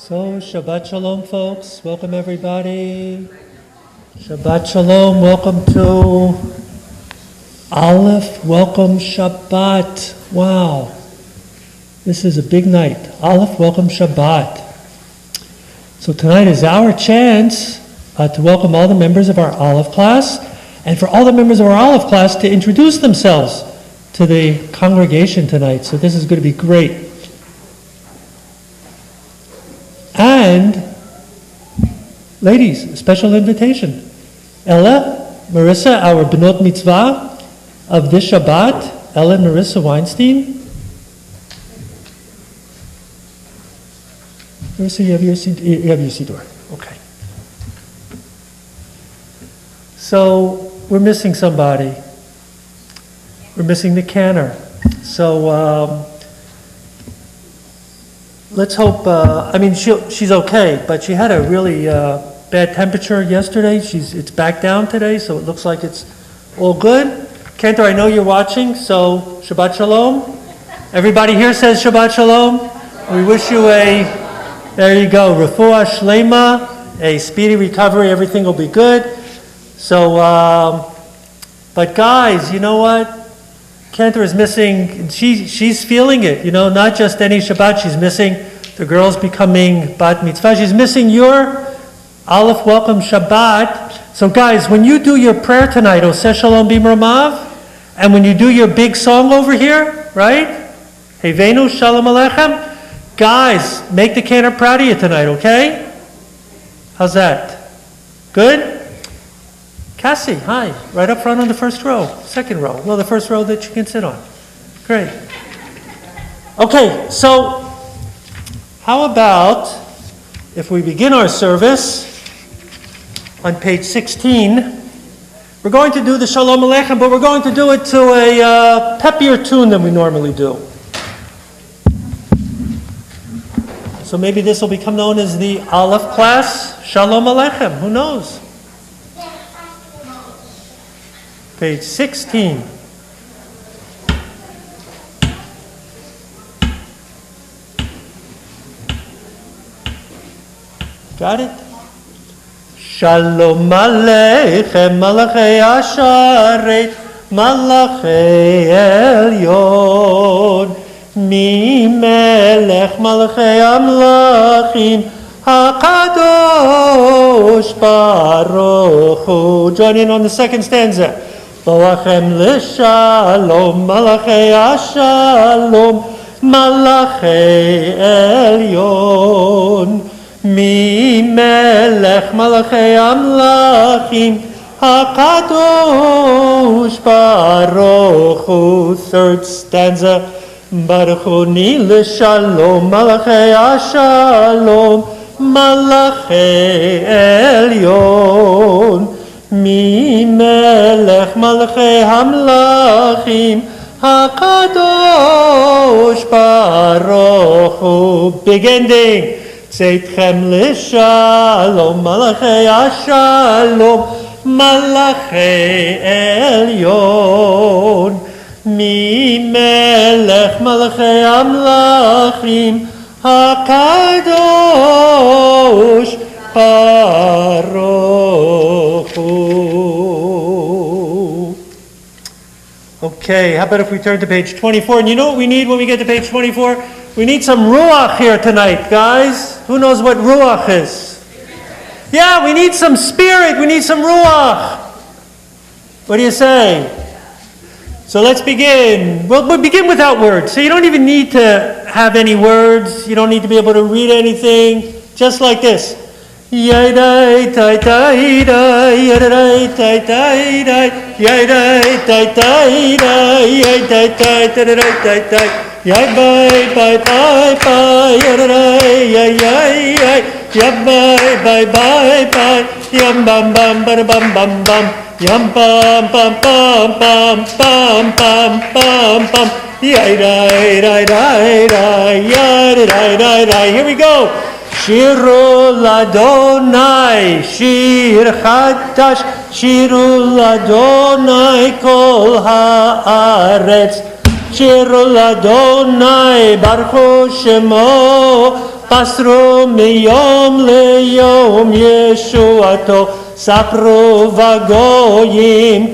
So, Shabbat Shalom, folks. Welcome, everybody. Shabbat Shalom. Welcome to Aleph. Welcome, Shabbat. Wow. This is a big night. Aleph, welcome, Shabbat. So tonight is our chance to welcome all the members of our Aleph class, and for all the members of our Aleph class to introduce themselves to the congregation tonight. So this is going to be great. And, ladies, a special invitation. Ella, Marissa, our Benot Mitzvah of this Shabbat, Ella and Marissa Weinstein. Marissa, you have your siddur. Okay. So, we're missing somebody. We're missing the canner. So, let's hope, she's okay, but she had a really bad temperature yesterday. It's back down today, so it looks like it's all good. Cantor, I know you're watching, so Shabbat Shalom. Everybody here says Shabbat Shalom. We wish you there you go, Refuah Shlema, a speedy recovery, everything will be good. So, but guys, you know what? Cantor is missing, she's feeling it, not just any Shabbat, she's missing the girls becoming Bat Mitzvah. She's missing your Aleph Welcome Shabbat. So guys, when you do your prayer tonight, Oseh Shalom Bimramav, and when you do your big song over here, right? Hevenu Shalom Aleichem, guys, make the cantor proud of you tonight, okay? How's that? Good? Cassie, hi. Right up front on the first row. Second row. Well, the first row that you can sit on. Great. Okay, so how about if we begin our service on page 16. We're going to do the Shalom Aleichem, but we're going to do it to a peppier tune than we normally do. So maybe this will become known as the Aleph class Shalom Aleichem. Who knows? Page 16. Got it? Shalom Aleichem, Malachei Asharet, Malachei Elyon, Mi Melech Malachei Amlachim, HaKadosh Baruch Hu. Join in on the second stanza. Boachem l'shalom, malachei ashalom, malachei elyon, mi melech malachei amlachim, hakadosh baruch hu. Third stanza. Baruch hu ni l'shalom, malachei ashalom, malachei elyon, Mi melech malchei hamlachim, HaKadosh Baruch Hu. Big ending. Tzeitchem l'shalom, malachei ashalom, malachei elyon. Mi melech malchei hamlachim, HaKadosh Baruch Hu. Okay, how about if we turn to page 24? And you know what we need when we get to page 24? We need some ruach here tonight, guys. Who knows what ruach is? Yeah, we need some spirit. We need some ruach. What do you say? So let's begin. We'll begin without words. So you don't even need to have any words. You don't need to be able to read anything. Just like this. Yai-dai, tai-tai-dai, yai-dai, tai-tai-dai, yai-dai, tai-tai-dai, yai-tai-tai, tai-tai-tai, yai-bai, bai-bai-bai, yai-dai, yai-yai-yai, yai-bai, bai-bai-bai, yam-bam-bam, ba-da-bam-bam-bam, yam-bam-bam-bam-bam-bam-bam-bam, yai-dai, dai-dai-dai, yai-dai-dai-dai. Here we go. Shiru l'Adonai, shir chadash, shiru l'Adonai kol haaretz, שירו לאדוני ברכו שמו פסרו מיום ליום ישועתו, ספרו וגויים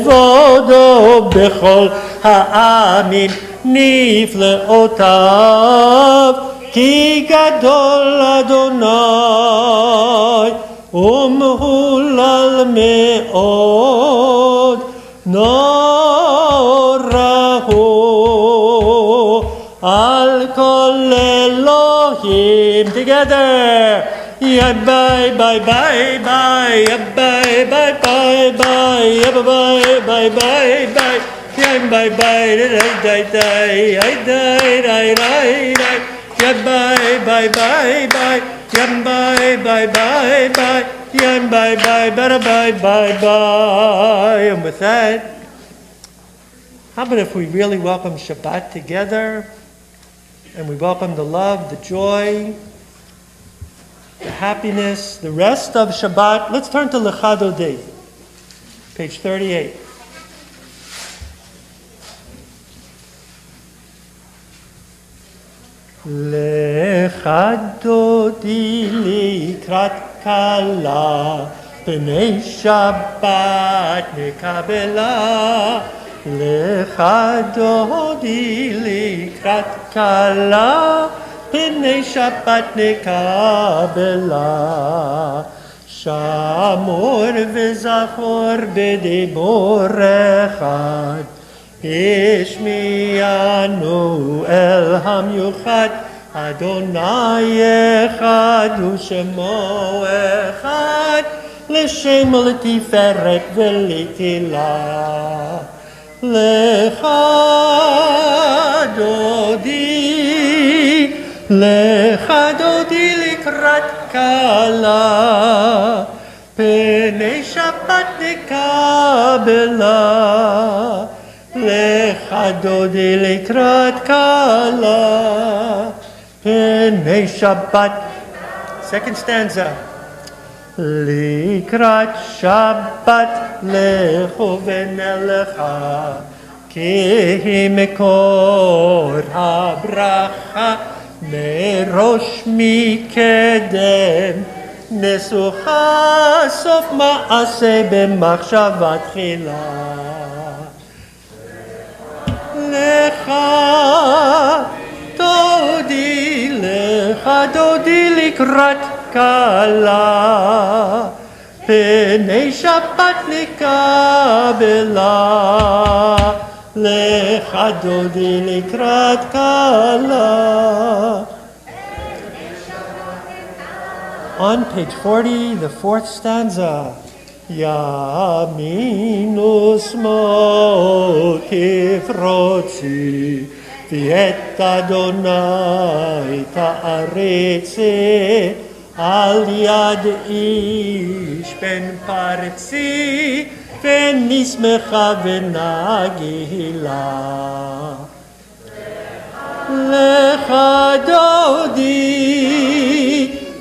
כבודו בכל העמים נפלאותיו, כי גדול אדוני ומהולל מאוד, נורא הוא על כל אלוהים. Together. Yeah, bye, bye, bye, bye, bye, bye, bye, bye, bye, bye, bye, bye. Yeah, bye, bye, die, die, die, die, die, die, die. Yeah, bye, bye, bye, bye. Yeah, bye, bye, bye, bye. Yeah, bye, bye, bye, bye, bye, bye. And with that, how about if we really welcome Shabbat together, and we welcome the love, the joy, the happiness, the rest of Shabbat. Let's turn to Lechado Day, page 38. Lechado di likrat kala, pnei Shabbat nekabela. Lechado di likrat kala, פני שבת נקבלה, שמור וזכור בדיבור אחד, השמיענו אל המיוחד, אדוני אחד ושמו אחד, לשם ולתפארת ולתהילה. לך דודי, לך דודי לקראת כלה, פני שבת נקבלה. לך דודי לקראת כלה, פני שבת. Second stanza. לקראת שבת לכו ונלכה, כי היא מקור הברכה, מראש מקדם נסוכה, סוף מעשה במחשבה תחילה. לך דודי, לך דודי לקראת כלה, פני שבת נקבלה. לך דודי לקראת כלה. On page 40, the fourth stanza. ימין ושמאל כפרוצי, ואת אדוני תעריצי, על יד איש בן פרצי, ונשמחה ונגילה. לך דודי,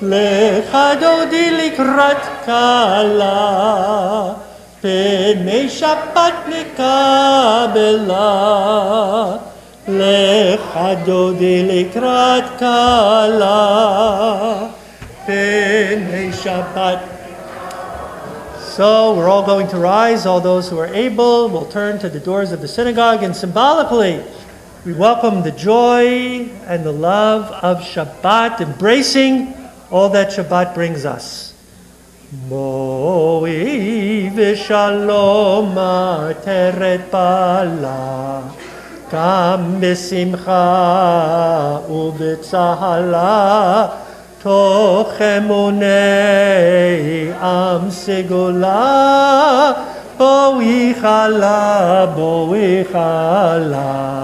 לך דודי לקראת כלה, פני שבת נקבלה. לך דודי לקראת כלה, פני שבת. So we're all going to rise. All those who are able will turn to the doors of the synagogue, and symbolically we welcome the joy and the love of Shabbat, embracing all that Shabbat brings us. Mo'i v'shalom ateret bala, גם בשמחה ובצהלה, תוך אמוני עם סגולה, בואי חלה, בואי חלה.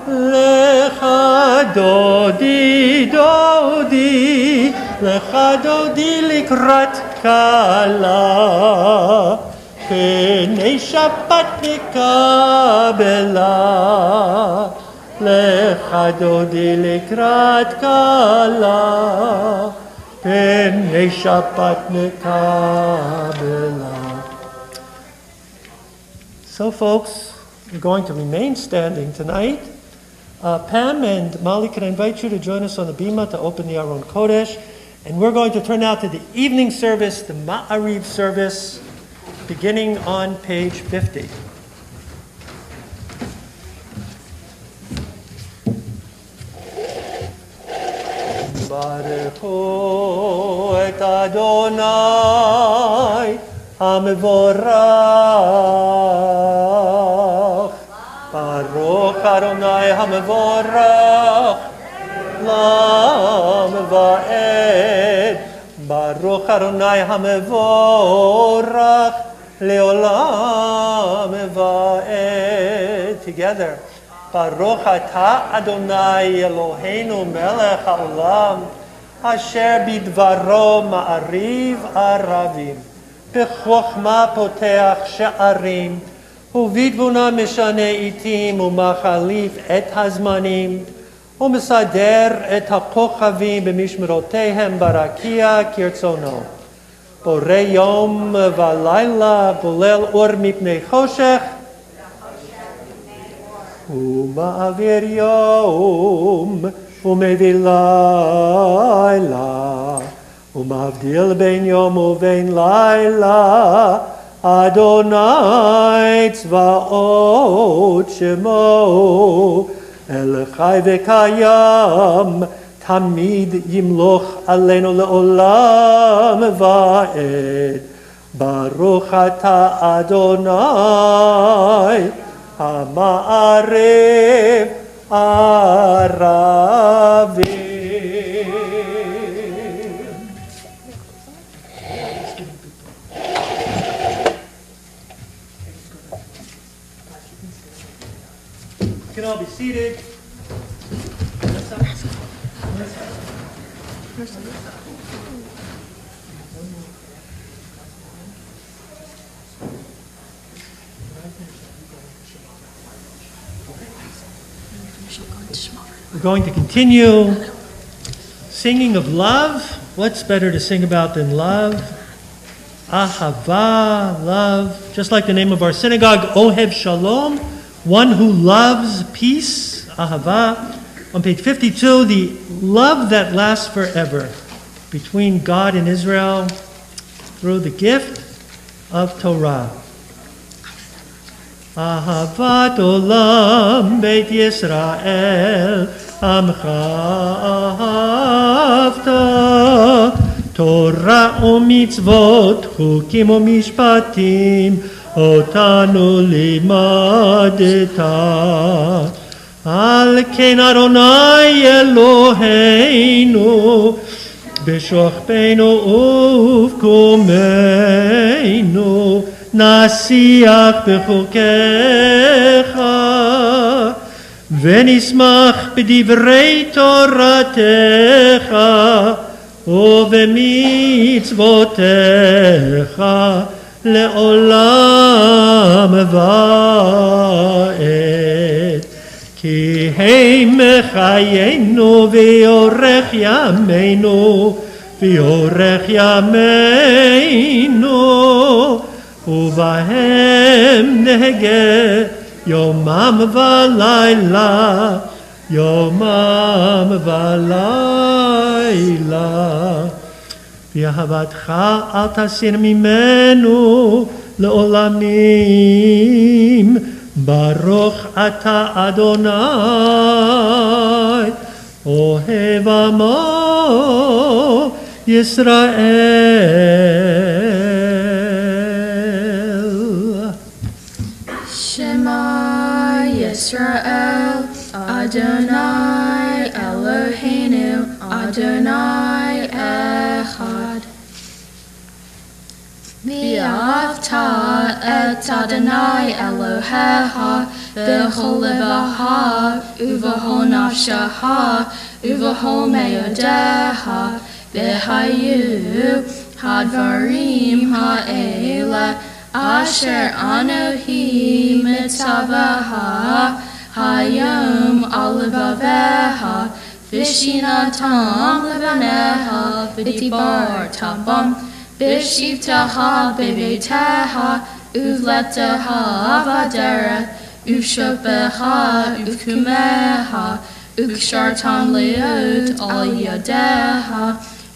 לך דודי, דודי, לך דודי לקראת כלה, פני שבת נקבלה. לך דודי לקראת כלה, פני שבת נקבלה. So folks, we're going to remain standing tonight Pam and Molly, can I invite you to join us on the Bima to open the Aron Kodesh? And we're going to turn now to the evening service, the Ma'ariv service, beginning on page 50. Baruchu et Adonai HaMevorach. Baruch Adonai HaMevorach Lam Va'ed. Baruch Adonai HaMevorach Leolam Va'ed. Together. Baruch Ata Adonai Eloheinu Melech HaOlam Asher Bidvaro Ma'ariv Aravim B'chokhma Poteach She'arim Uvidvuna Mishane Itim Umachalif Et Hazmanim Umesader Et HaKochavim B'mishmerotehem Barakia Kirtzono Borei Yom V'Alayla Golel Or Mipnei Choshech Uma'avir Yom Umevil Laila Umavdil Ben Yom Uvein Laila Adonai Tzvaot Shemo El Chai V'Kayam Tamid Yimloch Aleinu Le'olam Va'ed Baruch Ata Adonai Ha'ma'ariv Aravim. You can all be seated. We're going to continue singing of love. What's better to sing about than love? Ahava, love. Just like the name of our synagogue, Ohev Shalom, one who loves peace. Ahava. On page 52, the love that lasts forever between God and Israel through the gift of Torah. Ahavat olam beit Yisrael amcha ahavta Torah u'mitzvot chukim u'mishpatim otanu limadeta Al ken Adonai Eloheinu b'shochbeinu uvkumeinu Nasiach b'chukecha V'nismach b'divrei Toratecha U'v'mitzvotecha Le'olam va'ed Ki heim mechayenu v'yorech yameinu V'yorech yameinu Uvahem nege yomam v'layla yomam v'layla V'ahavatcha al tasir mimenu le'olamim Baruch ata Adonai Ohev amo Yisrael Yisrael, Adonai Eloheinu, Adonai Echad. V'ahavta et Adonai Elohecha, v'chol levaha, uv'chol nafshecha, uv'chol meyodecha, v'hayu hadvarim ha'ela, Asher Anohi mitzavaha hayom alavaveha v'shinatam levaneha v'dibar tabam v'shivtaha bebeteha uvletaha vaderet ושופחה וקומחה וקשרתם להיות על ידיה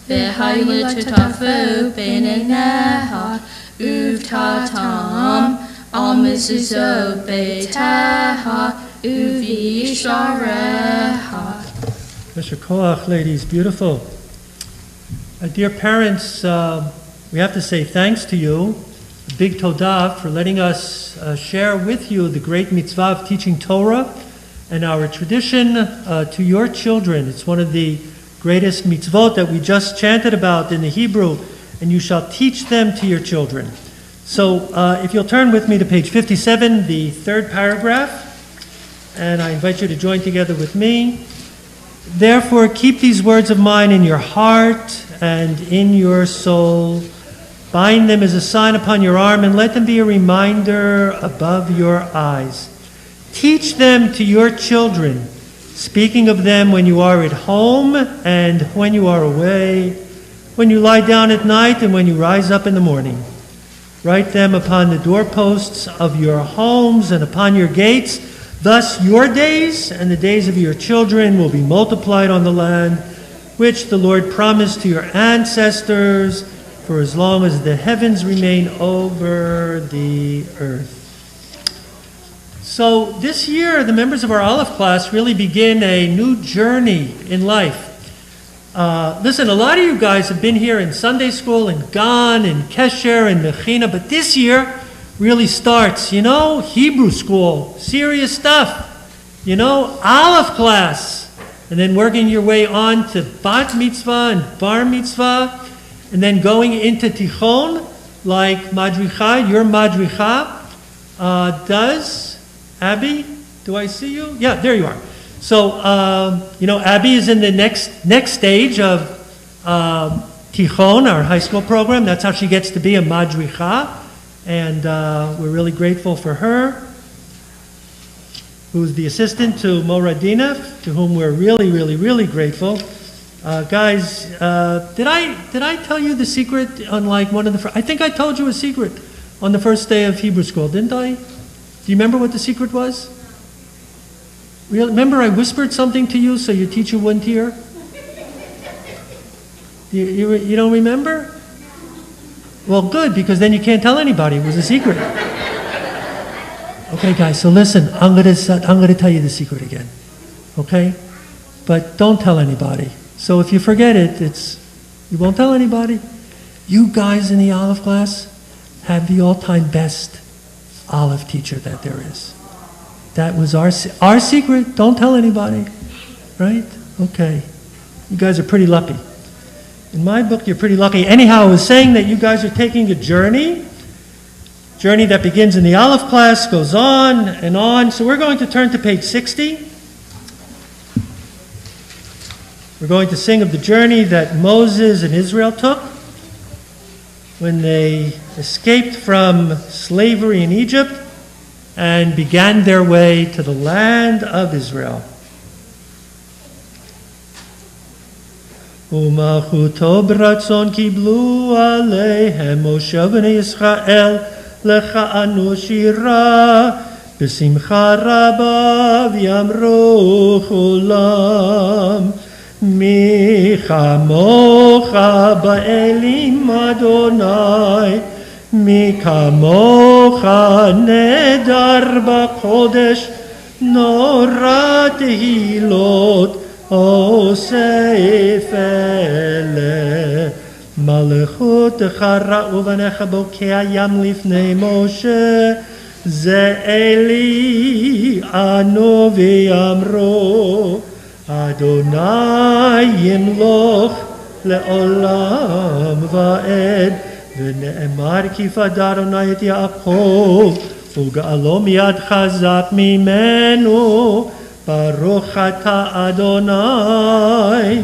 והילטטפו בין עיניה ובטאתם על מזוזות ביתיה ובישעריה. Mr. Koach, ladies, beautiful. Dear parents, we have to say thanks to you, a big todah, for letting us share with you the great mitzvah of teaching Torah and our tradition to your children. It's one of the greatest mitzvot that we just chanted about in the Hebrew, and you shall teach them to your children. So if you'll turn with me to page 57, the third paragraph, and I invite you to join together with me. Therefore, keep these words of mine in your heart and in your soul. Bind them as a sign upon your arm, and let them be a reminder above your eyes. Teach them to your children, speaking of them when you are at home and when you are away, when you lie down at night and when you rise up in the morning. Write them upon the doorposts of your homes and upon your gates. Thus your days and the days of your children will be multiplied on the land, which the Lord promised to your ancestors for as long as the heavens remain over the earth. So this year, the members of our Aleph class really begin a new journey in life. Listen, a lot of you guys have been here in Sunday school, and Gan, and Kesher, and Mechina, but this year really starts, Hebrew school, serious stuff, Aleph class, and then working your way on to Bat Mitzvah and Bar Mitzvah, and then going into Tichon, like Madricha, your Madricha does. Abby, do I see you? Yeah, there you are. So, Abby is in the next stage of Tichon, our high school program. That's how she gets to be a Madricha. And we're really grateful for her, who's the assistant to Moradina, to whom we're really, really, really grateful. Guys, did I tell you the secret on one of the I think I told you a secret on the first day of Hebrew school, didn't I? Do you remember what the secret was? Remember I whispered something to you so your teacher wouldn't hear? You don't remember? Well, good, because then you can't tell anybody. It was a secret. Okay, guys, so listen, I'm going to tell you the secret again. Okay? But don't tell anybody. So if you forget it, you won't tell anybody. You guys in the Aleph class have the all-time best Aleph teacher that there is. That was our secret. Don't tell anybody. Right? Okay. You guys are pretty lucky. In my book, you're pretty lucky. Anyhow, I was saying that you guys are taking a journey that begins in the Aleph class, goes on and on. So we're going to turn to page 60. We're going to sing of the journey that Moses and Israel took when they escaped from slavery in Egypt and began their way to the land of Israel. ומלכותו ברצון קיבלו עליהם משה ובני ישראל לכנו שירה בשמחה רבה ויאמרו כולם מי כמוך באלים אדוני מי כמוך נדר בקודש נורא תהילות אוסף אלה מלכותך ראו בניך בוקע ים לפני משה זה אלי אנו ויאמרו אדוני ימלוך לעולם ועד ונאמר כי פדה אדוני את יעקב וגאלו מיד חזק ממנו ברוך אתה אדוני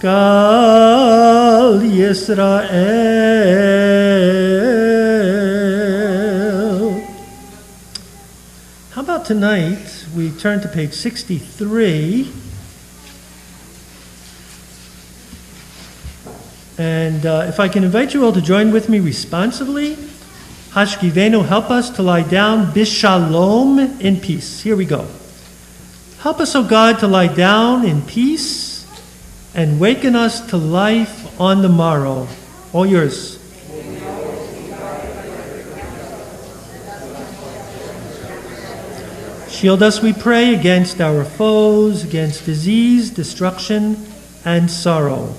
גל ישראל. How about tonight we turn to page 63 and if I can invite you all to join with me responsively. Hashkivenu, help us to lie down bishalom, in peace. Here we go. Help us, O God, to lie down in peace and waken us to life on the morrow. All yours. Shield us, we pray, against our foes, against disease, destruction, and sorrow.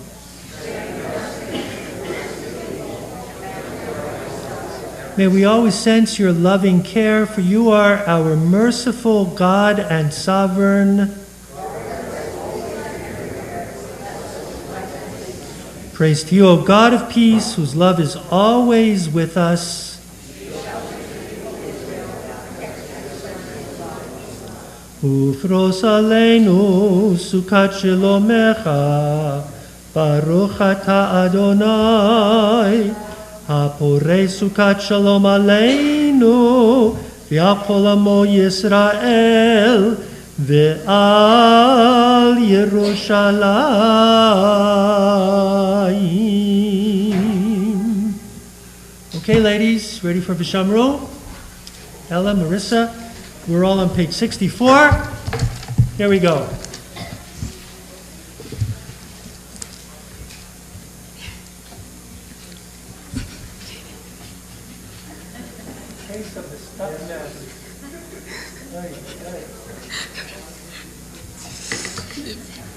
May we always sense your loving care, for you are our merciful God and sovereign. Praise to you, O God of peace, whose love is always with us. Ufros aleinu sukat shelomecha, baruch ata Adonai, hapore sukat shalom aleinu, v'yachol amo Yisrael, ve'al Yerushalayim. Okay, ladies, ready for Vishamru? Ella, Marissa? We're all on page 64. Here we go. Taste of the stuffed mess.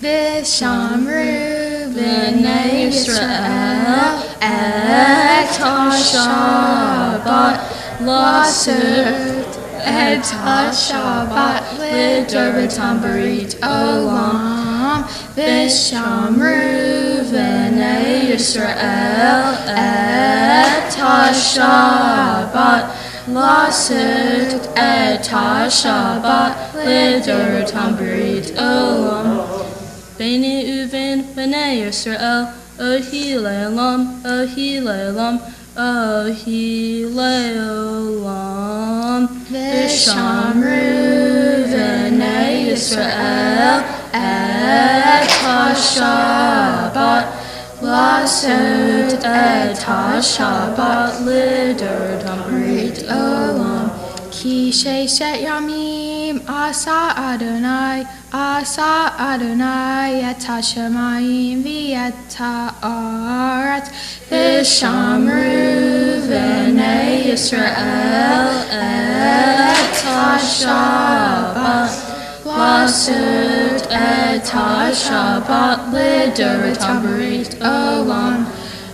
Vishamru b'nei Yisrael et ha-Shabbat l'asur et ha-Shabbat l'Durbatam Barit Olam Vishamru b'nei Yisrael et ha-Shabbat l'asur et ha-Shabbat l'Durbatam Barit Olam B'nei Uven b'nei Yisrael Ohi le'olam Ohi le'olam Ohi le'olam Vishamru b'nei Yisrael et ha-Shabbat l'asur et ha-Shabbat l'Durbatam Barit Olam Ki sheishet yamim asa Adonai et ha-shamayim v'et ha'aretz Vishamru b'nei Yisrael et ha-Shabbat l'asur et ha-Shabbat l'Durbatam Barit Olam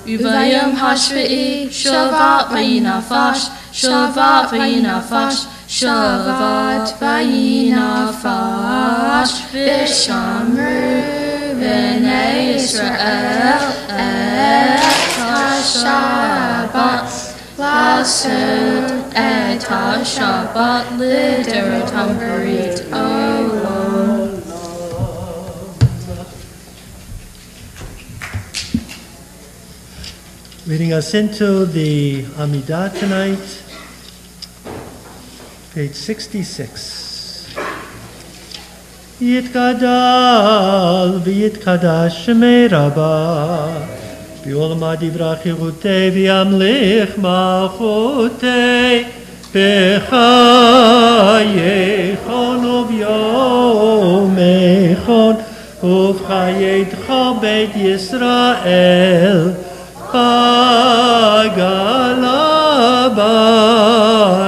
Ubayom hashvi'i Shavat v'yinafash Shavat v'yinafash Shavat v'yinafash Vishamru b'nei Yisrael et ha-Shabbat l'asur et ha-Shabbat l'Durbatam Barit Olam Leading us into the Amidah tonight, page 66. Yitkadal v'yitkadash shemei Rabbah B'olam divrach chirutei v'yamlich malchutei B'chayechon u'vyomechon Uv'chayetcha beit Yisrael Bagala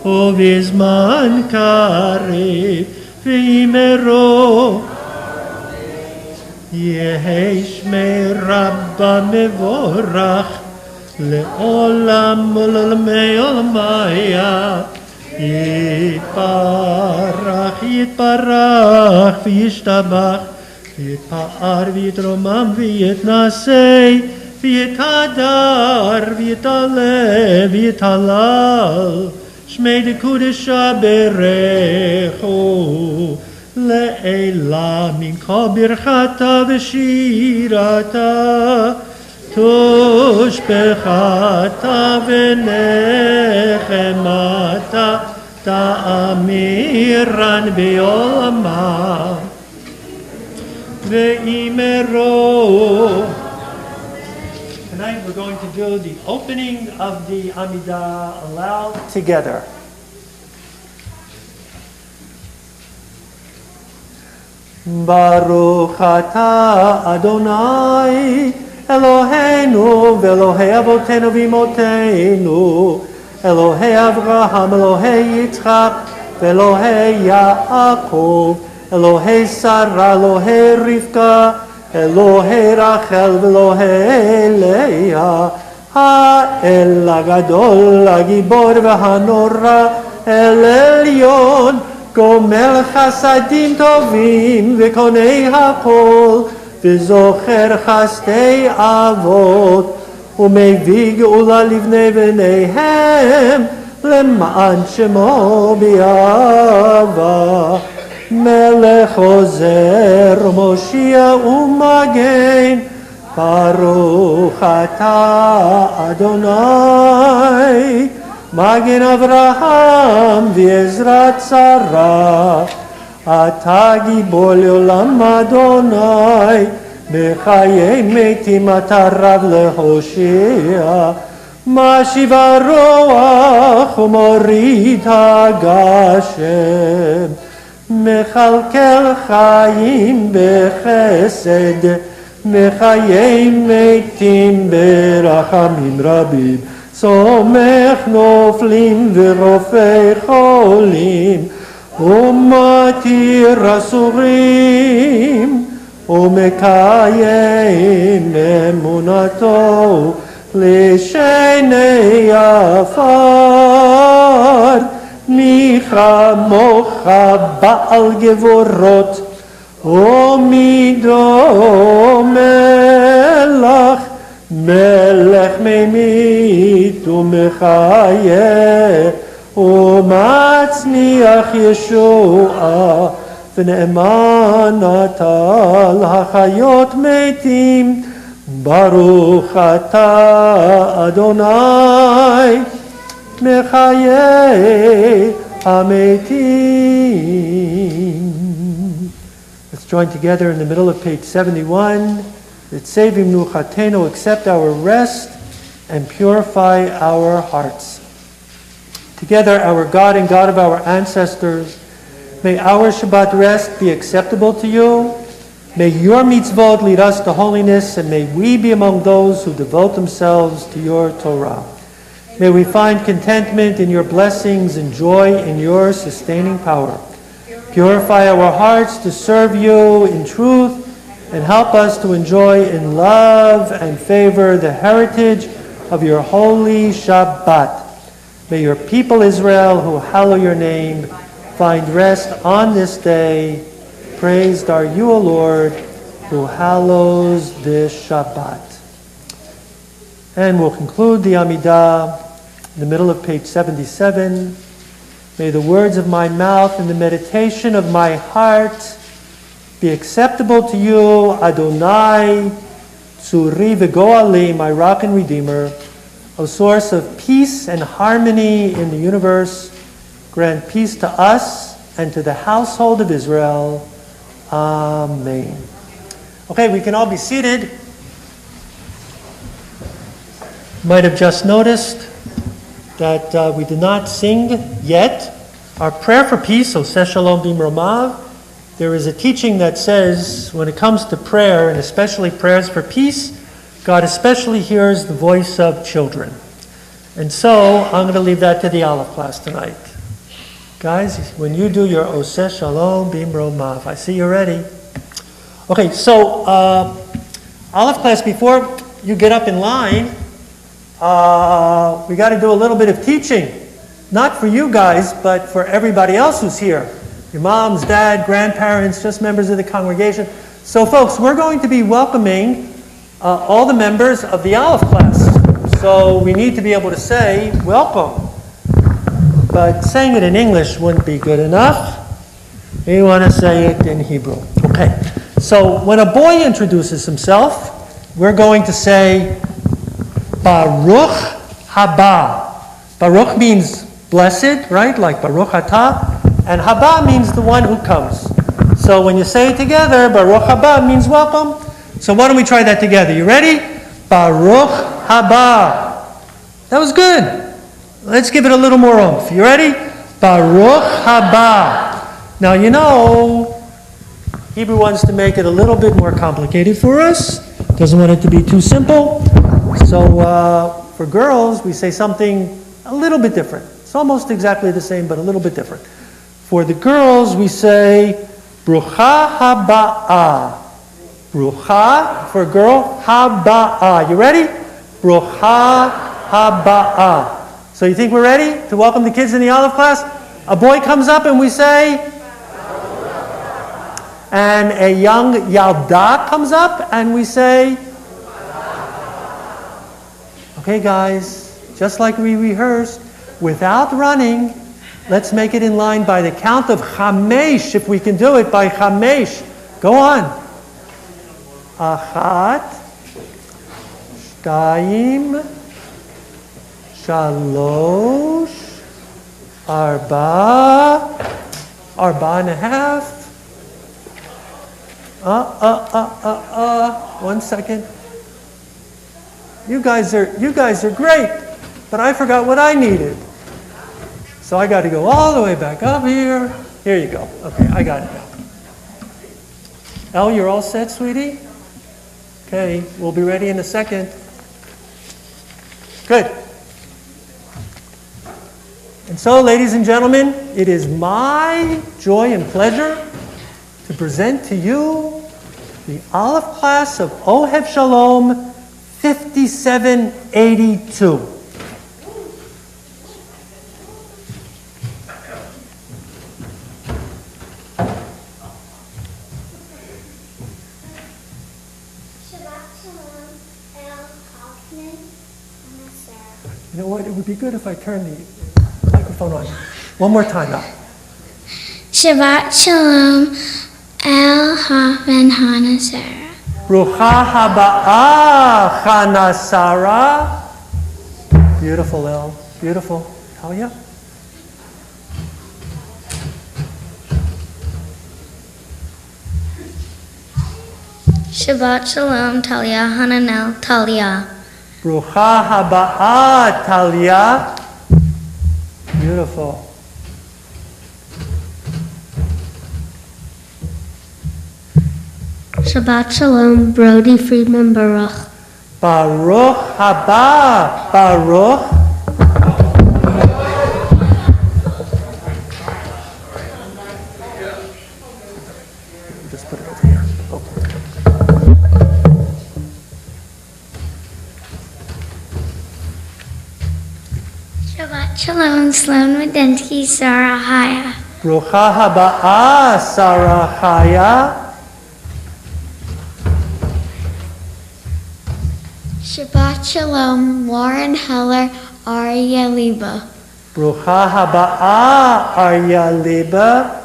ובזמן קריב וימרו יהי שמי רבה מבורך לעולם ולעולמי עולמיה יתברך וישתבח ויתפאר ויתרומם ויתנשא ויתהדר ויתעלה ויתהלל שמי דקודשה ברכו לעילה מן כל ברכתה ושירתה תושבחתה ונחמתה תאמירן בעולמה ואמרו. Can I tonight we're going to do the opening of the Amidah aloud together. Baruch atah Adonai Eloheinu ve'Elohei avotenu v'imotenu Elohei Avraham, Elohei Yitzchak ve'Elohei Yaakov Elohei Sarah, Elohei Rivka Elohei Rachel ve'Elohei Leah Ha'el Hagadol Hagibor v'Hanora El Elyon גומל חסדים טובים וקונה הכל וזוכר חסדי אבות ומביא גאולה לבני בניהם למען שמו באהבה מלך עוזר מושיע ומגן ברוך אתה אדוני מגן אברהם ועזרת שרה, אתה גיבור לעולם אדוני, בחיי מתים אתה רב להושיע, משיב הרוח ומוריד הגשם, מכלכל חיים בחסד, מחיי מתים ברחמים רבים. סומך נופלים ורופא חולים ומתיר אסורים ומקיים אמונתו לשני עפר מי כמוך בעל גבורות ומי דומה לך מלך ממית ומחיה ומצמיח ישועה ונאמן אתה לחיות מתים ברוך אתה אדוני מחיי המתים. Let's join together in the middle of page 71. That saving nuchatenu, accept our rest and purify our hearts. Together, our God and God of our ancestors, may our Shabbat rest be acceptable to you. May your mitzvot lead us to holiness, and may we be among those who devote themselves to your Torah. May we find contentment in your blessings and joy in your sustaining power. Purify our hearts to serve you in truth, and help us to enjoy in love and favor the heritage of your holy Shabbat. May your people Israel, who hallow your name, find rest on this day. Praised are you, O Lord, who hallows this Shabbat. And we'll conclude the Amidah in the middle of page 77. May the words of my mouth and the meditation of my heart be acceptable to you, Adonai, Tzuri v'Goali, my rock and redeemer, O source of peace and harmony in the universe. Grant peace to us and to the household of Israel. Amen. Okay, we can all be seated. Might have just noticed that we did not sing yet our prayer for peace, Oseh Shalom Bimromav. There is a teaching that says when it comes to prayer, and especially prayers for peace, God especially hears the voice of children. And so I'm going to leave that to the Aleph class tonight. Guys, when you do your Oseh Shalom Bimromav, I see you're ready. Okay, so Aleph class, before you get up in line, we got to do a little bit of teaching. Not for you guys, but for everybody else who's here. Your moms, dad, grandparents, just members of the congregation. So folks, we're going to be welcoming all the members of the Aleph class. So we need to be able to say, welcome. But saying it in English wouldn't be good enough. We want to say it in Hebrew. Okay. So when a boy introduces himself, we're going to say, Baruch haba. Baruch means blessed, right? Like Baruch atah. And haba means the one who comes. So when you say it together, Baruch haba means welcome. So why don't we try that together? You ready? Baruch haba. That was good. Let's give it a little more oomph. You ready? Baruch haba. Now you know, Hebrew wants to make it a little bit more complicated for us. Doesn't want it to be too simple. So for girls, we say something a little bit different. It's almost exactly the same, but a little bit different. For the girls, we say Brucha haba'ah. Brucha for a girl, haba'ah. You ready? Brucha haba'ah. So you think we're ready to welcome the kids in the Olive class? A boy comes up and we say, and a young Yalda comes up and we say, okay guys, just like we rehearsed, without running, let's make it in line by the count of Chamesh, if we can do it by Chamesh. Go on. Achat, Shtayim, Shalosh, Arba, Arba and a half. 1 second. You guys are great, but I forgot what I needed. So I got to go all the way back up here. Here you go. Okay, I got it now. Elle, you're all set, sweetie? Okay, we'll be ready in a second. Good. And so, ladies and gentlemen, it is my joy and pleasure to present to you the Olive class of Ohev Shalom 5782. You know what? It would be good if I turned the microphone on. One more time now. Shabbat Shalom, El Haven Hana Sarah. Brucha haba'ah, Chana Sarah. Beautiful, El. Beautiful. Talia? Shabbat Shalom, Talia Hananel, Talia. Brucha haba'ah, Talia. Beautiful. Shabbat Shalom, Brody Friedman Baruch. Baruch haba, Baruch. Just put it over here. Oh. Shabbat Shalom, Sloan Medensky, Sarah Haya. Brucha haba'ah, Sarah Chaya. Shabbat Shalom, Warren Heller, Arya Liba. Brucha haba'ah, Arya Liba.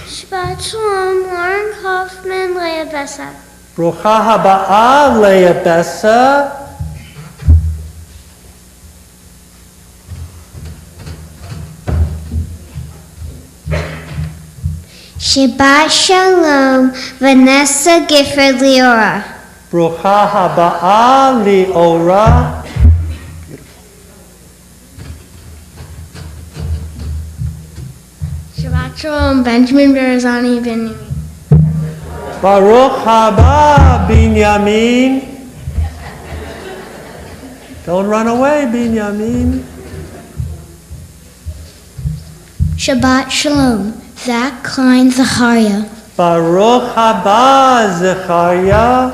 Shabbat Shalom, Lauren Kaufman, Leah Bessa. Brucha haba'ah, Leah Bessa. Shabbat Shalom, Vanessa Gifford Leora. Brucha haba'ah, Leora. Shabbat Shalom, Benjamin Barazani Benjamin. Baruch haba, Binyamin. Don't run away, Binyamin. Shabbat Shalom, Zach Klein Zacharia. Baruch haba, Zechariah.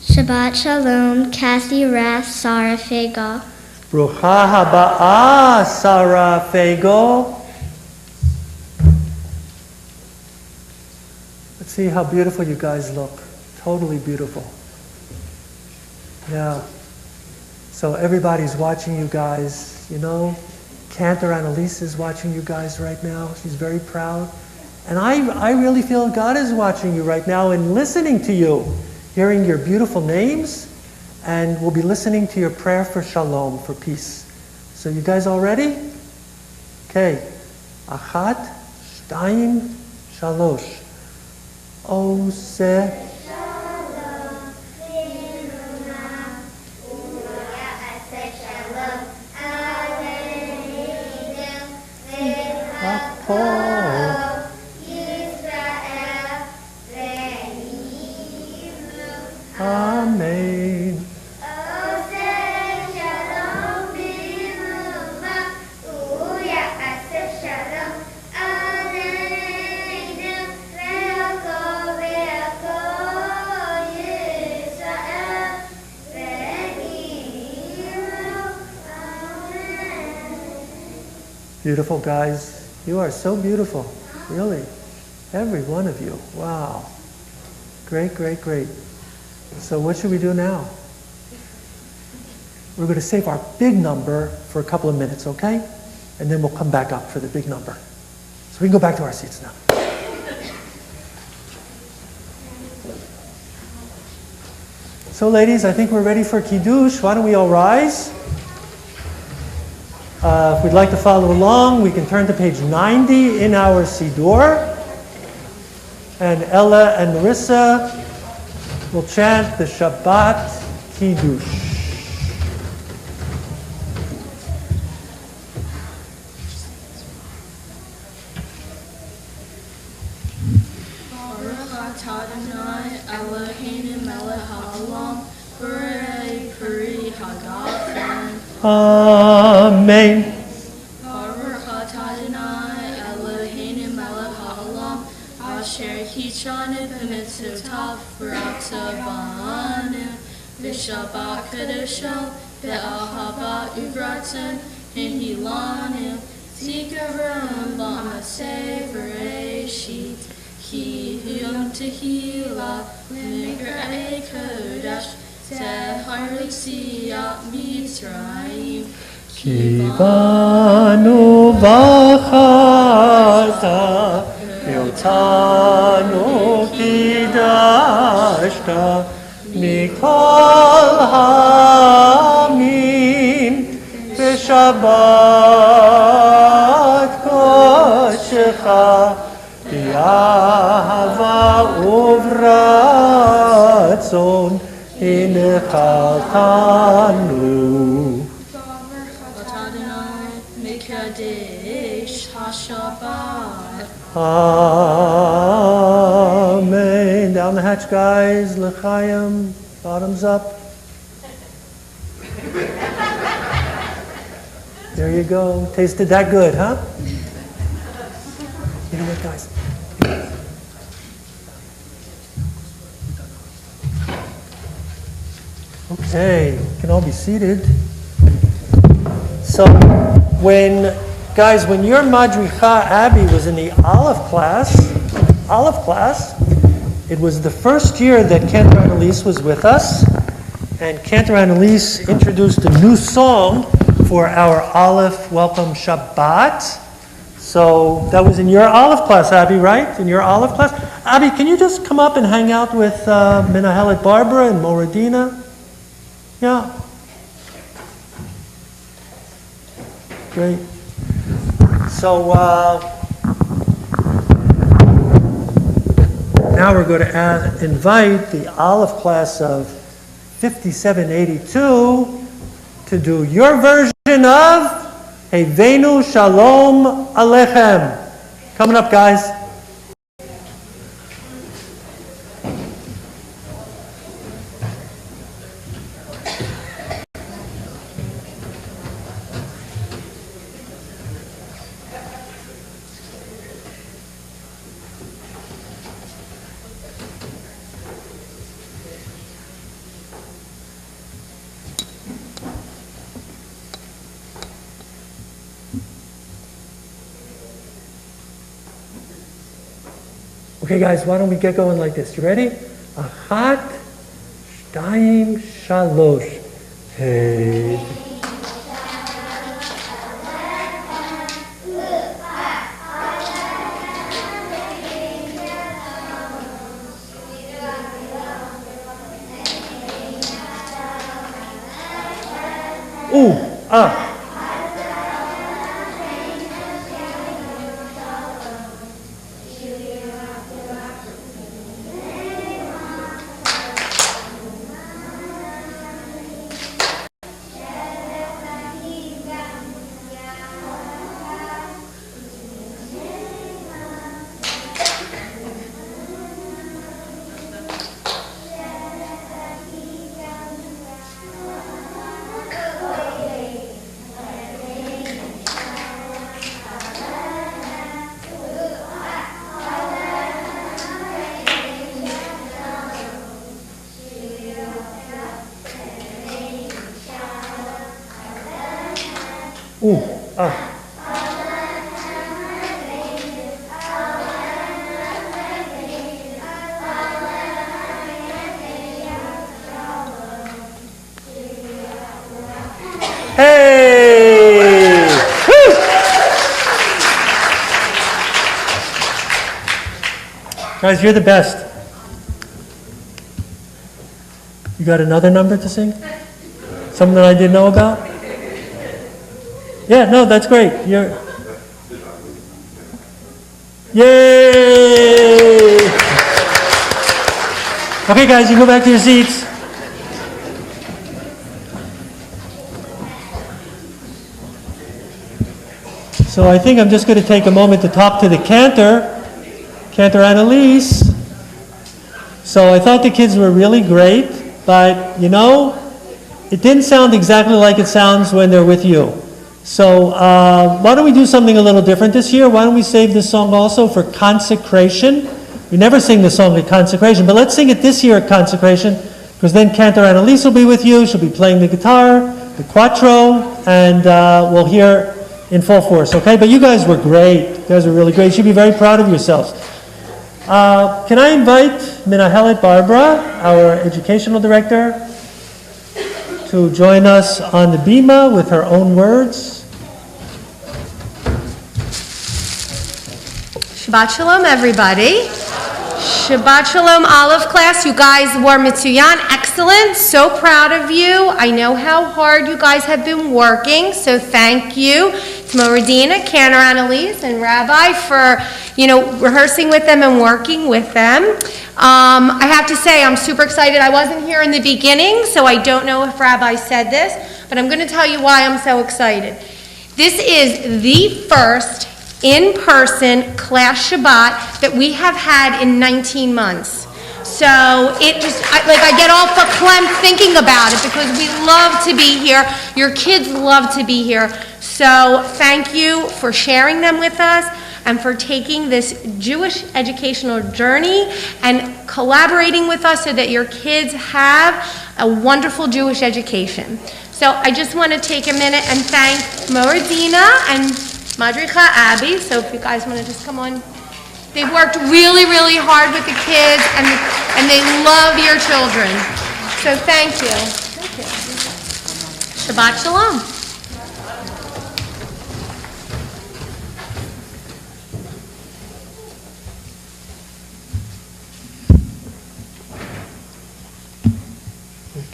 Shabbat Shalom, Kathy Rath, Sarah Fega. Brucha haba'ah, Sarah Fego. Let's see how beautiful you guys look. Totally beautiful. Yeah. So everybody's watching you guys, you know. Cantor Annalise is watching you guys right now. She's very proud. And I really feel God is watching you right now and listening to you, hearing your beautiful names and we'll be listening to your prayer for shalom, for peace. So you guys all ready? Okay. Achat, shtayim, shalosh. Ose. Amen. Beautiful, guys. You are so beautiful. Really. Every one of you. Wow. Great, great, great. So what should we do now? We're going to save our big number for a couple of minutes, okay? And then we'll come back up for the big number. So we can go back to our seats now. So ladies, I think we're ready for Kiddush. Why don't we all rise? If we'd like to follow along, we can turn to page 90 in our Siddur. And Ella and Marissa will chant the Shabbat Kiddush. Baruch atah Adonai Eloheinu melech haolam, borei peri hagafen. Amen. Baruch atah Adonai Eloheinu melech haolam, asher hichanu b'mitzvotav v'rata b'anu, v'shabbat kadosho, v'ahava uvraton, v'hilanu, zikaron b'maseh v'reshit, ki yom tehila, v'mikrei kodesh, zehar l'siyat mitzrayim, Kivanu v'chata, Yotanu kidashta, Mikol hamim, B'Shabbat kodshecha, B'Ahava uvratzon, Hinechaltanu. Mekadesh HaShabbat. Amen. Down the hatch, guys. L'chaim. Bottoms up. There you go. Tasted that good, huh? You know what, guys? Okay, you can all be seated. So, when your Madricha Abby was in the Aleph class, it was the first year that Cantor Annalise was with us, and Cantor Annalise introduced a new song for our Aleph Welcome Shabbat. So that was in your Aleph class, Abby, right? In your Aleph class? Abby, can you just come up and hang out with Menahelet Barbara and Moradina? Yeah. Great. So now we're going to invite the Aleph class of 5782 to do your version of Heivenu Shalom Aleichem. Coming up, guys. Okay, guys, why don't we get going like this? You ready? Achat, shtayim, shalosh. Hey. Ooh, ah. Ooh, ah. Hey! Woo! Guys, you're the best. You got another number to sing? Something that I didn't know about? Yeah, no, that's great. Yay! Okay, guys, you go back to your seats. So I think I'm just going to take a moment to talk to the cantor Annalise. So I thought the kids were really great, but you know, it didn't sound exactly like it sounds when they're with you. So why don't we do something a little different this year? Why don't we save this song also for consecration? We never sing the song at consecration, but let's sing it this year at consecration, because then Cantor Annalise will be with you. She'll be playing the guitar, the quattro, and we'll hear in full force, okay? But you guys were great. You guys were really great. You should be very proud of yourselves. Can I invite Minahelet Barbara, our educational director, to join us on the bima with her own words? Shabbat Shalom, everybody. Shabbat Shalom, Olive class. You guys were mitzuyan, excellent. So proud of you. I know how hard you guys have been working, so thank you to Moradina, Cantor Annalise, and Rabbi for, rehearsing with them and working with them. I have to say, I'm super excited. I wasn't here in the beginning, so I don't know if Rabbi said this, but I'm going to tell you why I'm so excited. This is the first in-person Class Shabbat that we have had in 19 months. So I get all verklempt thinking about it because we love to be here. Your kids love to be here. So thank you for sharing them with us and for taking this Jewish educational journey and collaborating with us so that your kids have a wonderful Jewish education. So I just want to take a minute and thank Moradina and Madricha Abby. So if you guys want to just come on. They've worked really, really hard with the kids and they love your children. So thank you. Thank you. Shabbat Shalom.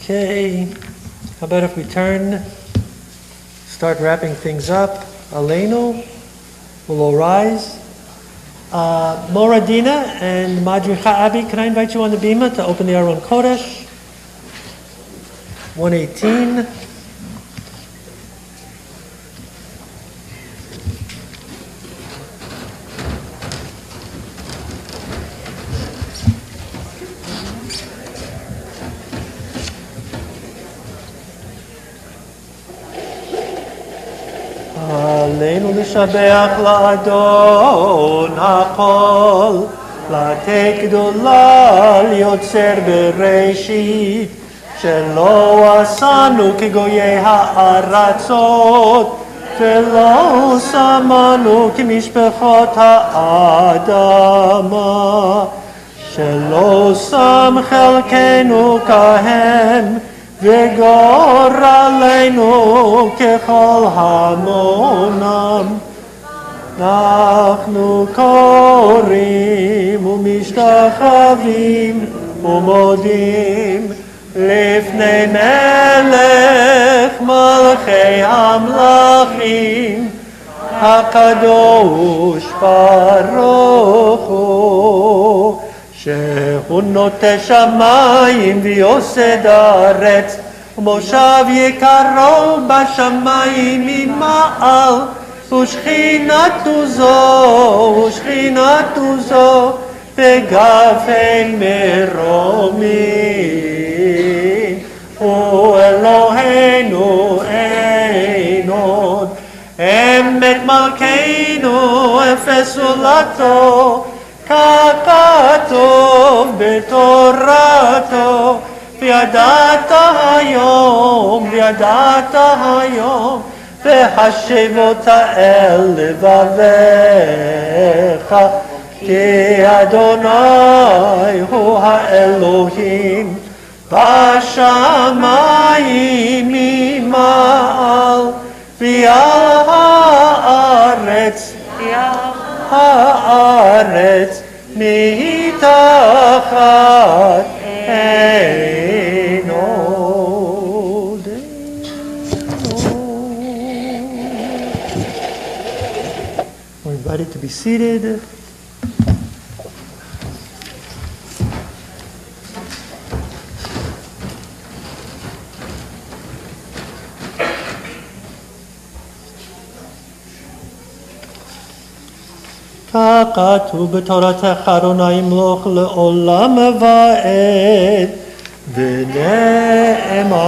Okay, how about if we start wrapping things up. Aleinu will all rise. Moradina and Madricha Abi, can I invite you on the bima to open the Aron Kodesh? 118. עלינו לשבח לאדון הכל, לתת גדולה ליוצר בראשית, שלא עשנו כגויי הארצות, ולא שמנו כמשפחות האדמה, שלא שם חלקנו כהם, וגורלנו ככל המונם. אנחנו קוראים ומשתחווים ומודים לפני מלך מלכי המלכים, הקדוש ברוך הוא, שהוא נוטה שמיים ויוסד ארץ, ומושב יקרו בשמיים ממעל, ושכינתו זו וגפן מרומי, הוא אלוהינו אין עוד, אמת מלכנו אפס עולתו, ככתוב בתורתו, וידעת היום, והשבות אל לבביך, כי אדוני הוא האלוהים, בשמיים ממעל, ועל הארץ מתחת אין עוד. We're invited to be seated. ככתוב בתורתך אדוני ימלוך לעולם ועד, ונאמר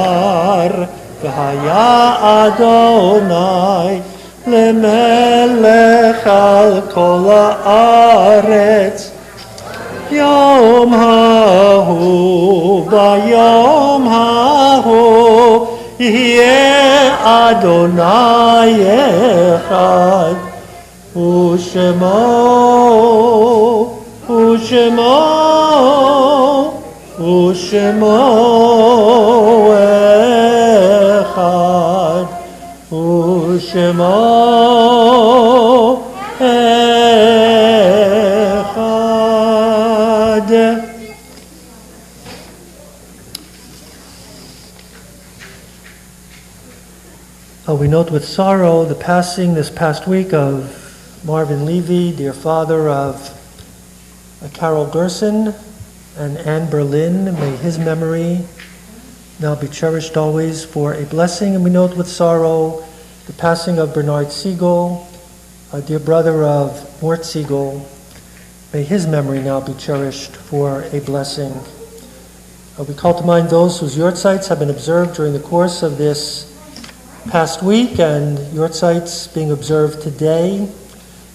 והיה אדוני למלך על כל הארץ. יום ההוא יהיה אדוני אחד, ושמו אחד, ושמו אחד. We note with sorrow the passing this past week of Marvin Levy, dear father of Carol Gerson and Anne Berlin. May his memory now be cherished always for a blessing. And we note with sorrow the passing of Bernard Siegel, a dear brother of Mort Siegel. May his memory now be cherished for a blessing. We call to mind those whose yortzites have been observed during the course of this past week, and yortzites being observed today.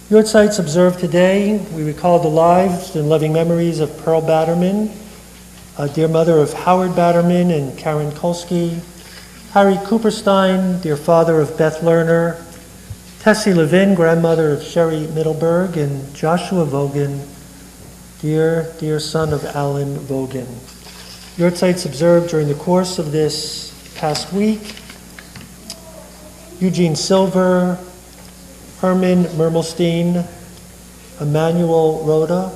Yortzites observed today, we recall the lives and loving memories of Pearl Batterman, a dear mother of Howard Batterman and Karen Kolsky, Harry Cooperstein, dear father of Beth Lerner, Tessie Levin, grandmother of Sherry Middleberg, and Joshua Vogan, dear son of Alan Vogan. Yortzites observed during the course of this past week: Eugene Silver, Herman Mermelstein, Emmanuel Rhoda,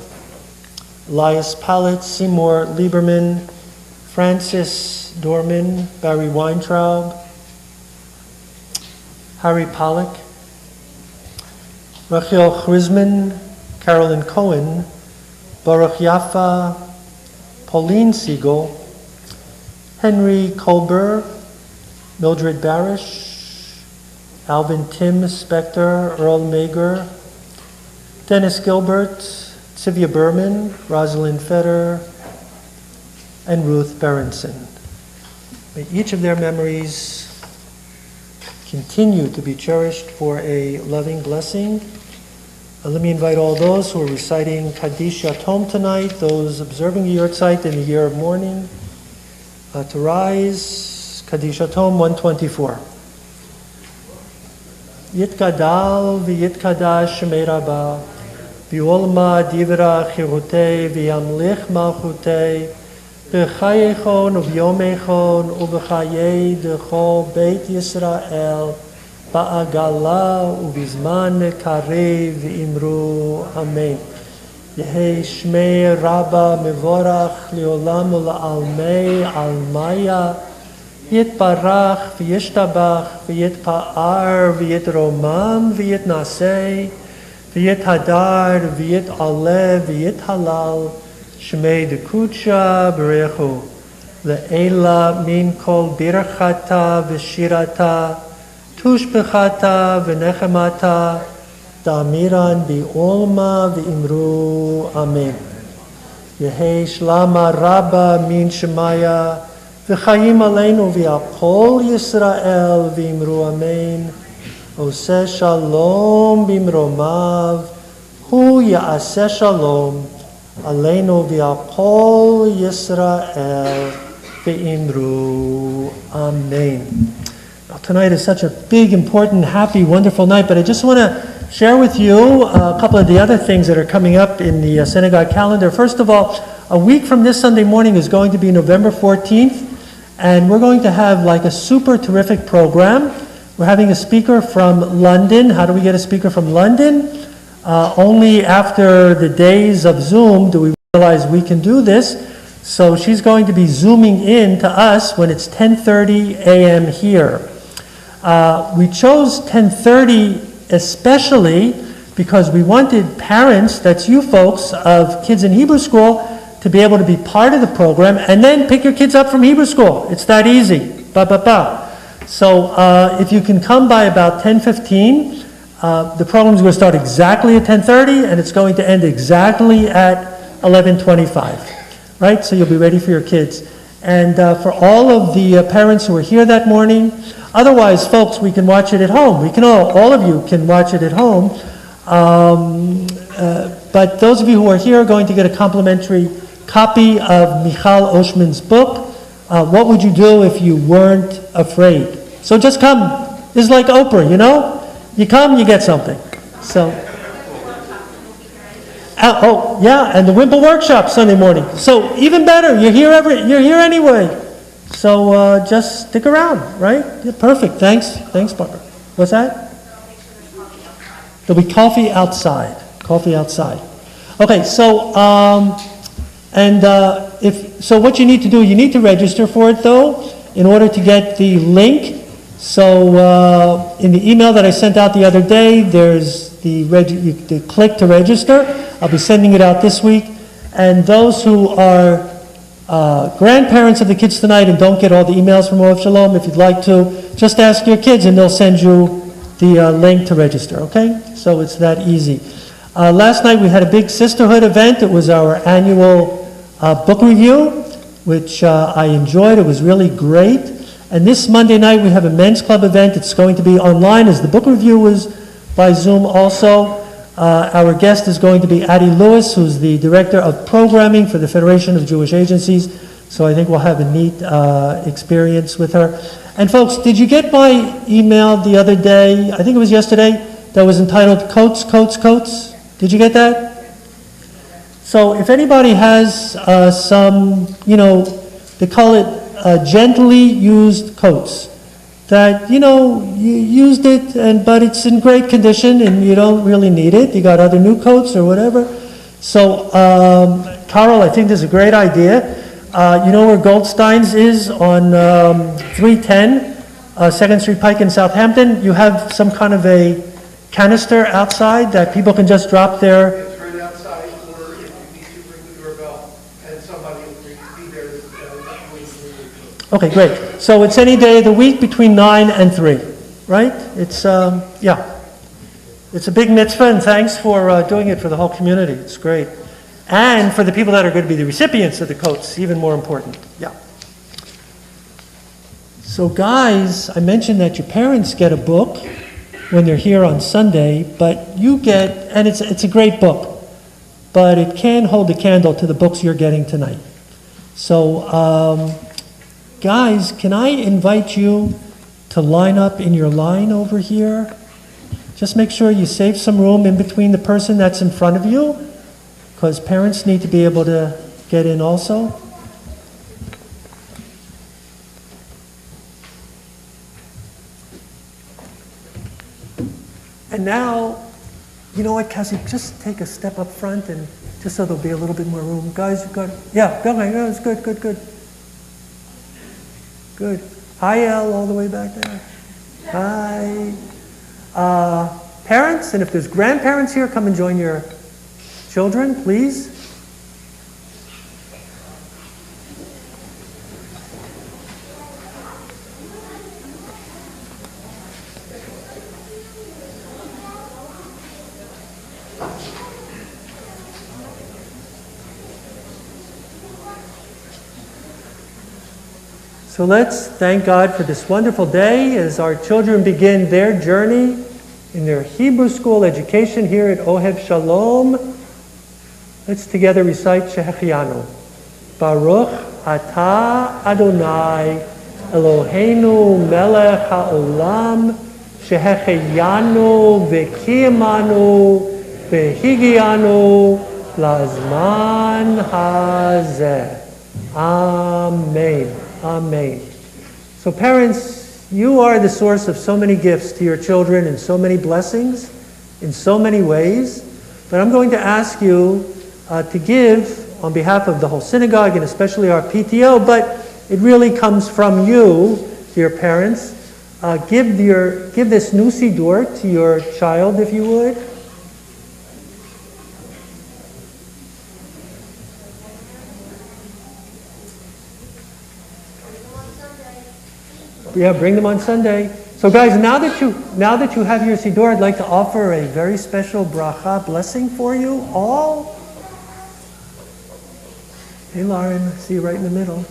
Elias Pallett, Seymour Lieberman, Francis Dorman, Barry Weintraub, Harry Pollack, Rachel Chrisman, Carolyn Cohen, Baruch Yaffa, Pauline Siegel, Henry Kolber, Mildred Barish, Alvin Tim Spector, Earl Mager, Dennis Gilbert, Sylvia Berman, Rosalind Feder, and Ruth Berenson. May each of their memories continue to be cherished for a loving blessing. Let me invite all those who are reciting Kaddish Yatom tonight, those observing the Yortzeit in the year of mourning, to rise. Kaddish Yatom 124. Yitkadal v'yitkadash shemei rabba, v'olma divra chirutei v'yamlich malchutei, b'chayechon u'vyomechon u'b'chayei d'chol Beit Yisrael, ba'agala u'bizman karev imru amen. Yehi Shmei Rabba Mevorach Leolam Ula'almei Almaya Yitbarach V'yishtabach V'yitpa'ar V'yitromam V'yitnasei V'yithadar V'yitaleh V'yithalal Shmei Dekucha Berechu Le'ela Min Kol Birachata V'shirata Tushbechata V'nechemata Damiran Bi'olma V'imru Amen. Yehi Shlama Rabba Min Shemaya V'chayim Aleinu V'yakol Yisrael V'imru Amen. Oseh Shalom B'imromav Hu Ya'aseh Shalom Aleinu V'yakol Yisrael V'imru Amen. Now, tonight is such a big, important, happy, wonderful night, but I just want to share with you a couple of the other things that are coming up in the synagogue calendar. First of all, a week from this Sunday morning is going to be November 14th, and we're going to have like a super terrific program. We're having a speaker from London. How do we get a speaker from London? Only after the days of Zoom do we realize we can do this. So she's going to be Zooming in to us when it's 10:30 a.m. here. We chose 10:30 especially because we wanted parents, that's you folks, of kids in Hebrew school, to be able to be part of the program and then pick your kids up from Hebrew school. It's that easy. So if you can come by about 10:15, the program's going to start exactly at 10:30 and it's going to end exactly at 11:25. Right? So you'll be ready for your kids. And for all of the parents who are here that morning, otherwise, folks, we can watch it at home. We can all of you can watch it at home. But those of you who are here are going to get a complimentary copy of Michal Oshman's book, What Would You Do If You Weren't Afraid? So just come. This is like Oprah, you know? You come, you get something. So, and the Wimple Workshop Sunday morning. So even better, you're here anyway. So just stick around, right? Yeah, perfect. Thanks, Barbara. What's that? There'll be coffee outside. Okay, so what you need to do, you need to register for it though, in order to get the link. So in the email that I sent out the other day, there's the click to register. I'll be sending it out this week. And those who are grandparents of the kids tonight and don't get all the emails from Oav Shalom, if you'd like to, just ask your kids and they'll send you the link to register, okay? So it's that easy. Last night we had a big sisterhood event. It was our annual book review, which I enjoyed. It was really great. And this Monday night we have a men's club event. It's going to be online as the book review was by Zoom also. Our guest is going to be Addie Lewis, who's the Director of Programming for the Federation of Jewish Agencies. So I think we'll have a neat experience with her. And folks, did you get my email the other day, I think it was yesterday, that was entitled Coats, Coats, Coats? Did you get that? So if anybody has some, they call it gently used coats, that, you used it, but it's in great condition and you don't really need it. You got other new coats or whatever. So, Carol, I think this is a great idea. You know where Goldstein's is on 310 2nd Street Pike in Southampton? You have some kind of a canister outside that people can just drop their... It's right outside, or if you need to ring the doorbell, and somebody will be there to Okay, great. So it's any day of the week between 9 and 3, right? It's, It's a big mitzvah, and thanks for doing it for the whole community. It's great. And for the people that are going to be the recipients of the coats, even more important. Yeah. So guys, I mentioned that your parents get a book when they're here on Sunday, but you get, and it's a great book, but it can hold a candle to the books you're getting tonight. So, guys, can I invite you to line up in your line over here? Just make sure you save some room in between the person that's in front of you, because parents need to be able to get in also. And now, You know what, Cassie, just take a step up front and just so there'll be a little bit more room. Guys, you've got, yeah, go ahead. Yeah, it's good. Good. Hi, Elle, all the way back there. Hi. Parents, and if there's grandparents here, come and join your children, please. So let's thank God for this wonderful day as our children begin their journey in their Hebrew school education here at Ohev Shalom. Let's together recite Shehechianu. Baruch Atah Adonai Eloheinu Melech HaOlam Shehechianu V'kiyamanu V'higianu Lazman Hazeh. Amen. Amen. So parents, you are the source of so many gifts to your children and so many blessings in so many ways. But I'm going to ask you to give on behalf of the whole synagogue and especially our PTO, but it really comes from you, dear parents. Give this new siddur to your child, if you would. Yeah, bring them on Sunday. So guys, now that you have your siddur, I'd like to offer a very special bracha blessing for you all. Hey Lauren, see you right in the middle.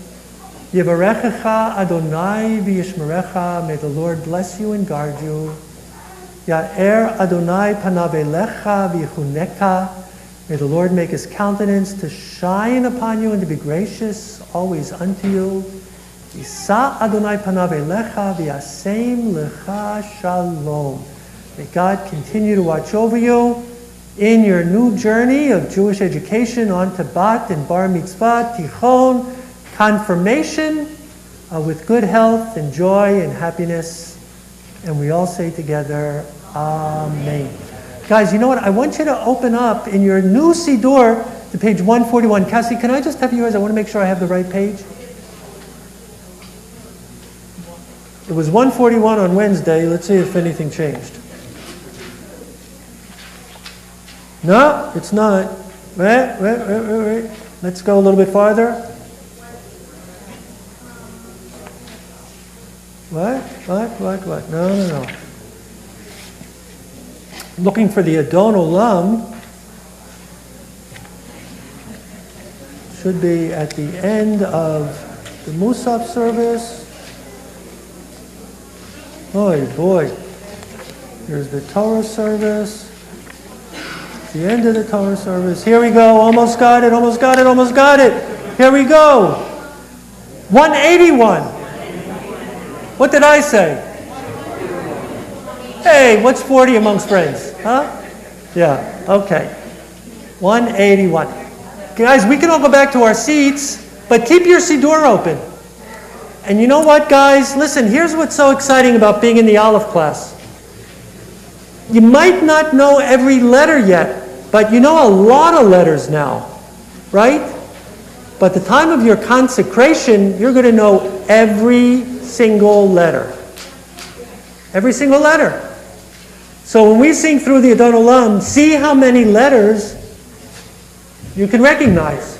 Yivarechecha Adonai v'yishmerecha. May the Lord bless you and guard you. Ya'er Adonai panav elecha v'yichuneka. May the Lord make his countenance to shine upon you and to be gracious always unto you. Yisa Adonai panav elecha v'yasem lecha shalom. May God continue to watch over you in your new journey of Jewish education on to Bat and Bar Mitzvah, Tichon, confirmation, with good health and joy and happiness. And we all say together, Amen. Guys, you know what? I want you to open up in your new siddur to page 141. Cassie, can I just have yours? I want to make sure I have the right page. It was 141 on Wednesday. Let's see if anything changed. No, it's not. Wait. Let's go a little bit farther. What? No. Looking for the Adon Olam. Should be at the end of the Musaf service. Oh boy. Here's the Torah service. The end of the Torah service. Here we go. Almost got it. Here we go. 181. What did I say? Hey, what's 40 amongst friends? Huh? Yeah, okay. 181. Guys, we can all go back to our seats, but keep your siddur open. And you know what, guys? Listen, here's what's so exciting about being in the Aleph class. You might not know every letter yet, but you know a lot of letters now, right? But the time of your consecration, you're going to know every single letter. Every single letter. So when we sing through the Adon Olam, see how many letters you can recognize.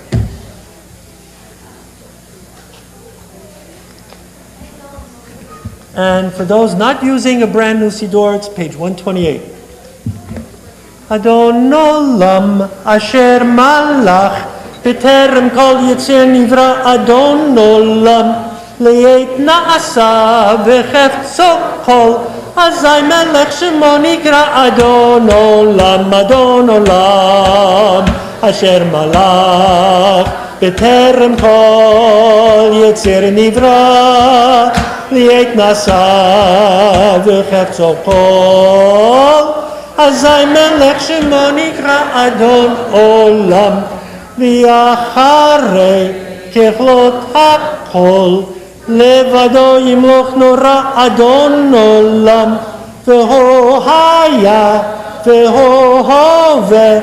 And for those not using a brand new siddur, it's page 128. Adon Olam asher malach b'terem kol yitzir nivra Adon Olam le'et na'asa v'chefzo kol azay melech shemo nikra Adon Olam asher malach b'terem kol yitzir nivra li'et nasa v'chefzo kol azay melech shemo nikra Adon Olam v'acharei kechlot hakol levado yimloch nora Adon Olam v'ho haya והוא הווה,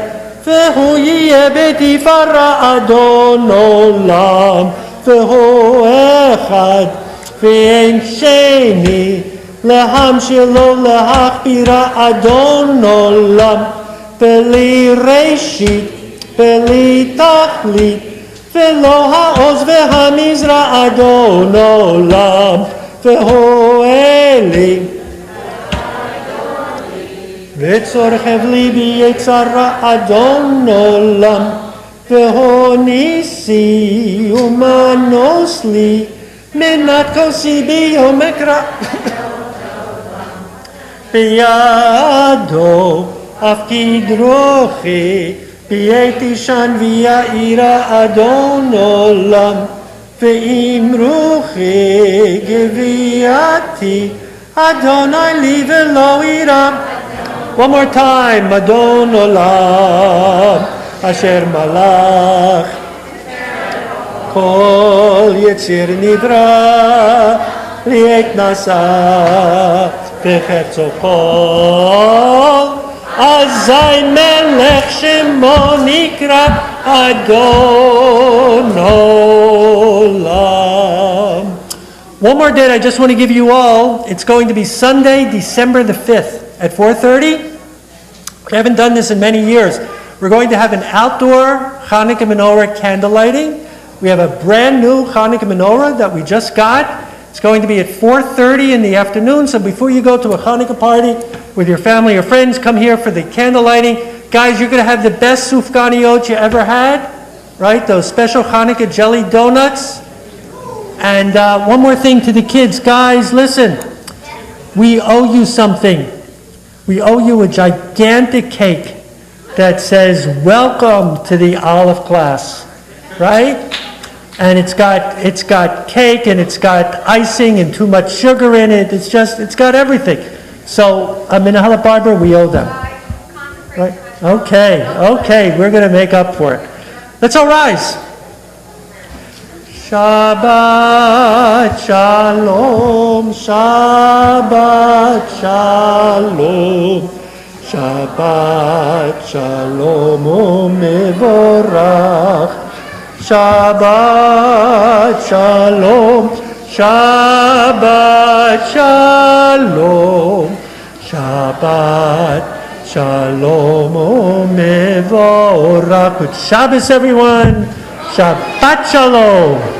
והוא יהיה בתפארה אדון עולם, והוא אחד ואין שני, להמשילו להכבירה אדון עולם, בלי ראשית, בלי תכלית, ולא העוז והמזרע אדון עולם, והוא אלי. וצורכב ליבי יצרה אדון עולם, והוא ניסי ומנוס לי, מנת כוסי ביום אקרא. בידו אף כדרוכי, ביתישן ויעירה אדון עולם, ואם רוחי גביעתי, אדוני לי ולא ירא. One more time, אדון עולם, אשר מלך, כל יציר נברא, לעת נשא, וחפצו כל, אזי מלך שמו נקרא אדון עולם. One more date I just want to give you all. It's going to be Sunday, December the 5th at 4:30. We haven't done this in many years. We're going to have an outdoor Hanukkah menorah candle lighting. We have a brand new Hanukkah menorah that we just got. It's going to be at 4:30 in the afternoon. So before you go to a Hanukkah party with your family or friends, come here for the candle lighting. Guys, you're going to have the best sufganiyot you ever had, right? Those special Hanukkah jelly donuts. And one more thing to the kids. Guys, listen. We owe you something. We owe you a gigantic cake that says, welcome to the Olive class, right? And it's got cake and it's got icing and too much sugar in it. It's got everything. So, in Hala Barbara, we owe them. Right? Okay, we're going to make up for it. Let's all rise. Shabbat Shalom, Shabbat Shalom, Shabbat Shalom u'mevorach, Shabbat Shalom, Shabbat Shalom, Shabbat Shalom u'mevorach. Good Shabbos, everyone. Shabbat Shalom.